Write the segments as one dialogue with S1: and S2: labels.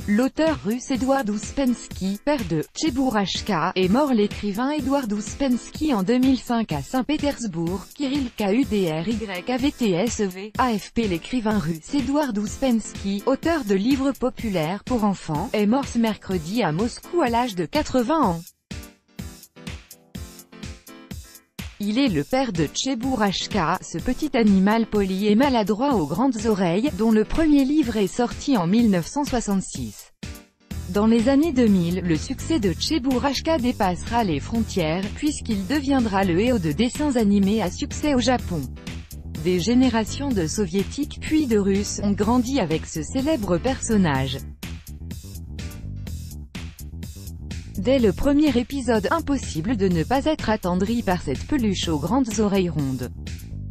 S1: L'auteur russe Eduard Ouspensky, père de Tchebourachka, est mort. L'écrivain Eduard Ouspensky en 2005 à Saint-Pétersbourg. Kirill KUDRYAVTSEV, AFP. L'écrivain russe Eduard Ouspensky, auteur de livres populaires pour enfants, est mort ce mercredi à Moscou à l'âge de 80 ans. Il est le père de Tchebourachka, ce petit animal poli et maladroit aux grandes oreilles, dont le premier livre est sorti en 1966. Dans les années 2000, le succès de Tchebourachka dépassera les frontières, puisqu'il deviendra le héros de dessins animés à succès au Japon. Des générations de soviétiques puis de russes ont grandi avec ce célèbre personnage. Dès le premier épisode, impossible de ne pas être attendri par cette peluche aux grandes oreilles rondes.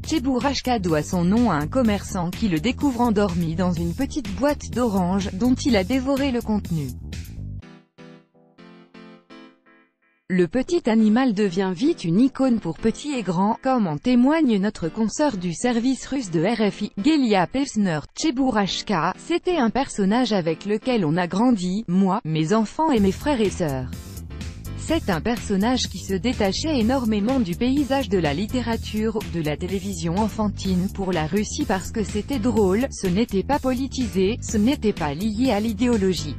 S1: Tchebourachka doit son nom à un commerçant qui le découvre endormi dans une petite boîte d'oranges, dont il a dévoré le contenu. Le petit animal devient vite une icône pour petits et grands, comme en témoigne notre consoeur du service russe de RFI, Gelia Pevsner. Tchebourachka, c'était un personnage avec lequel on a grandi, moi, mes enfants et mes frères et sœurs. C'est un personnage qui se détachait énormément du paysage de la littérature, de la télévision enfantine pour la Russie parce que c'était drôle, ce n'était pas politisé, ce n'était pas lié à l'idéologie.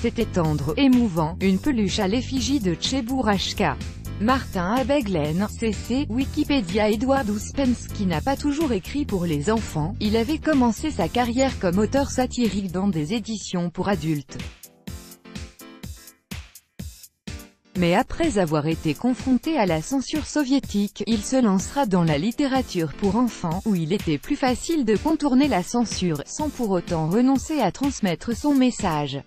S1: C'était tendre, émouvant, une peluche à l'effigie de Tchebourachka. Martin Abeglen, CC, Wikipédia. Eduard Ouspensky n'a pas toujours écrit pour les enfants, il avait commencé sa carrière comme auteur satirique dans des éditions pour adultes. Mais après avoir été confronté à la censure soviétique, il se lancera dans la littérature pour enfants, où il était plus facile de contourner la censure, sans pour autant renoncer à transmettre son message.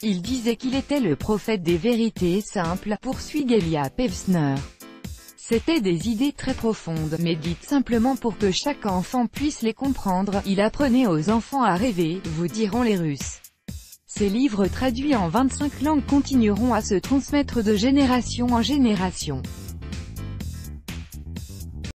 S1: Il disait qu'il était le prophète des vérités simples, poursuit Gelia Pevsner. C'étaient des idées très profondes, mais dites simplement pour que chaque enfant puisse les comprendre. Il apprenait aux enfants à rêver, vous diront les Russes. Ces livres traduits en 25 langues continueront à se transmettre de génération en génération.